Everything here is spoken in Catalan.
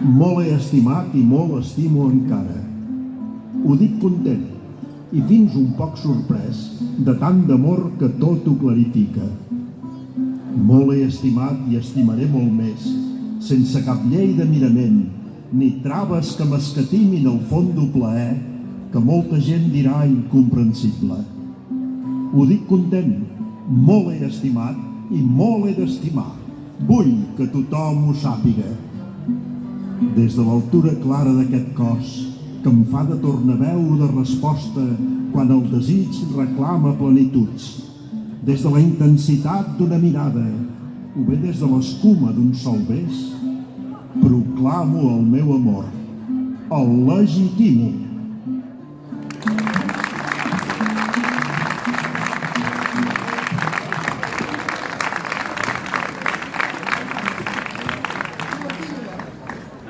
Molt he estimat i molt estimo encara. Ho dic content i fins un poc sorprès de tant d'amor que tot ho clarifica. Molt he estimat i estimaré molt més, sense cap llei de mirament, ni traves que m'escatimin el fondo plaer que molta gent dirà incomprensible. Ho dic content, molt he estimat i molt he d'estimar. Vull que tothom ho sàpiga. Des de l'altura clara d'aquest cos, que em fa de tornaveu de resposta quan el desig reclama plenituds, des de la intensitat d'una mirada o bé des de l'escuma d'un sol bes, proclamo el meu amor, el legitimo.